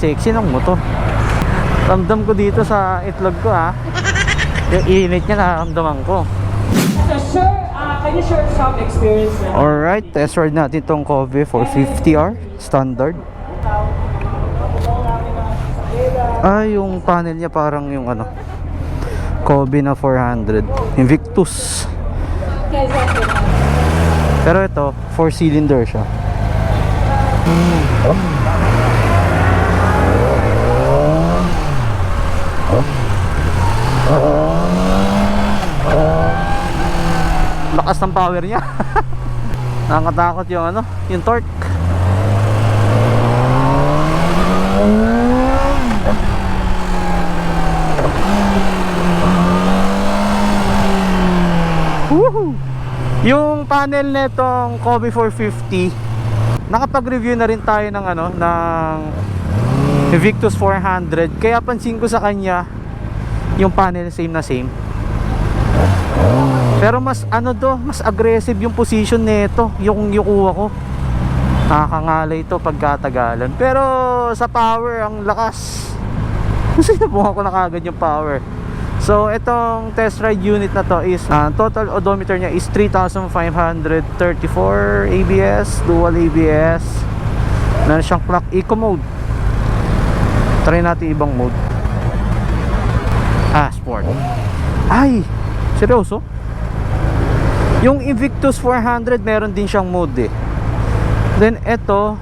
napaka-sexy ng motor. Ramdam ko dito sa itlog ko yung init niya nararamdaman ko. So sir, can you share some experience? Alright, test ride natin itong Cove 450R standard. Yung panel niya parang yung Cove na 400 Invictus. Pero ito 4-cylinder siya. Lakas ng power niya. Nakakatakot yung torque. Woohoo! Yung panel netong Cove 450, nakapag-review na rin tayo ng Invictus 400. Kaya pansin ko sa kanya yung panel same na same. Pero mas mas aggressive yung position nito, yung kuha ko. Nakakangalay ito pagkatagalan. Pero sa power, ang lakas. Kasi nabuha ko na kagad yung power. So itong test ride unit na to is total odometer niya is 3,534 ABS, dual ABS. Meron siyang clock eco mode. Try natin ibang mode. Sport. Ay, seryoso? Yung Invictus 400 meron din siyang mode Then ito,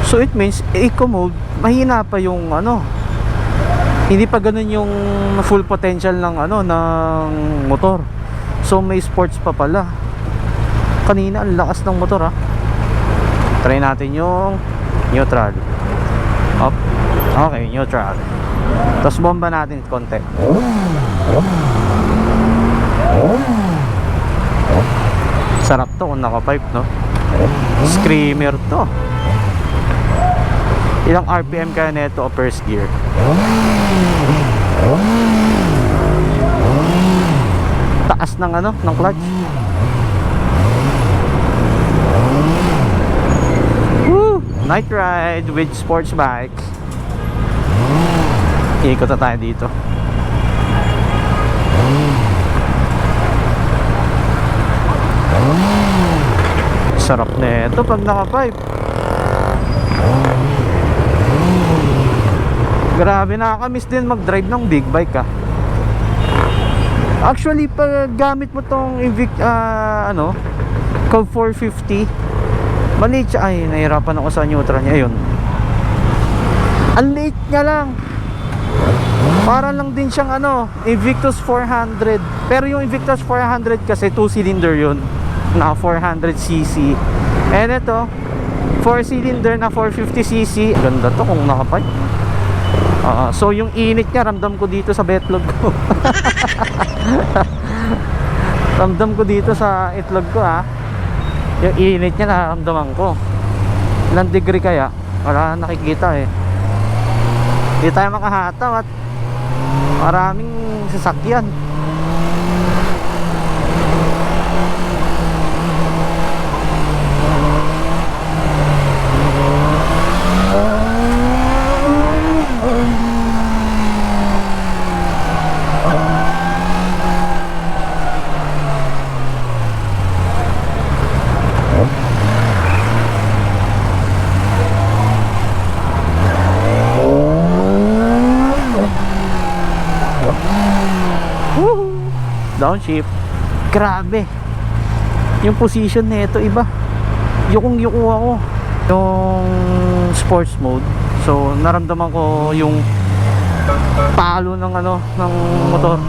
so it means eco mode, mahina pa yung hindi pa ganun yung full potential ng ng motor. So may sports pa pala. Kanina ang lakas ng motor Try natin yung neutral. Up. Okay, neutral. Tapos bomba natin konti. Sarap to kung naka-pipe, no? Screamer to. Ilang RPM kaya neto o first gear? Taas ng ng clutch. Woo! Night ride with sports bike. Ikot na tayo dito. Sarap na ito pag naka-pipe. Grabe, nakakamiss din mag-drive ng big bike Actually, pag gamit mo tong Cove 450, maliit siya. Ay, nahirapan ako sa neutral niya. Ayun, ang liit niya lang. Para lang din siyang Invictus 400. Pero yung Invictus 400 kasi 2-cylinder yun, na 400cc. And ito 4-cylinder na 450cc. Ganda to kung nakapipe. So yung init niya ramdam ko dito sa betlog ko. Ramdam ko dito sa itlog ko yung init niya nararamdaman ko. Ilang degree kaya? Wala nakikita Hindi tayo makahataw at maraming sasakyan. Downshift. Grabe. Yung position nito iba. Yung ako yung sports mode. So naramdaman ko yung palo ng ng motor.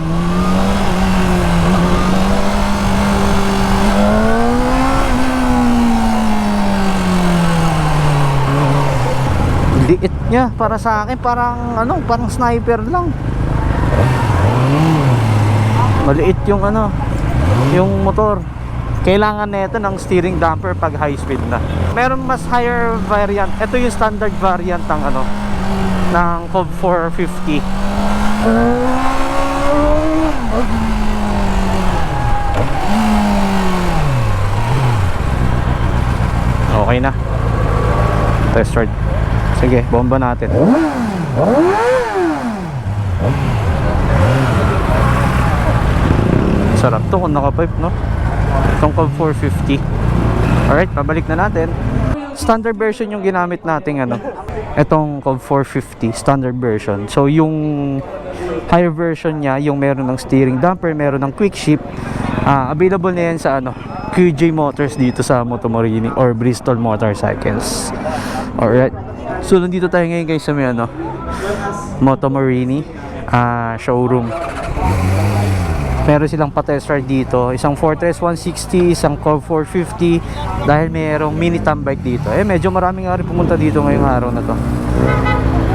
Liit niya para sa akin, parang parang sniper lang. Maliit yung yung motor. Kailangan nito ng steering damper pag high speed na. Meron mas higher variant. Ito yung standard variant ng ng Cove 450. Okay na. Test ride. Sige, bomba natin. Sarap to kung naka-pipe, no? Itong Cobb 450. Alright, pabalik na natin. Standard version yung ginamit nating ano. Itong Cobb 450, standard version. So yung higher version niya, yung meron ng steering damper, meron ng quick shift. Available na yan sa ano, QJ Motors dito sa Motomorini or Bristol Motorcycles. Alright. So nandito tayo ngayon guys sa may ano, Motomorini showroom. Meron silang pa-test ride dito. Isang Fortress 160, isang Cobb 450. Dahil mayroong mini tam bike dito. Medyo maraming nga rin pumunta dito ngayong araw na to.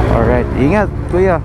Alright, ingat kuya.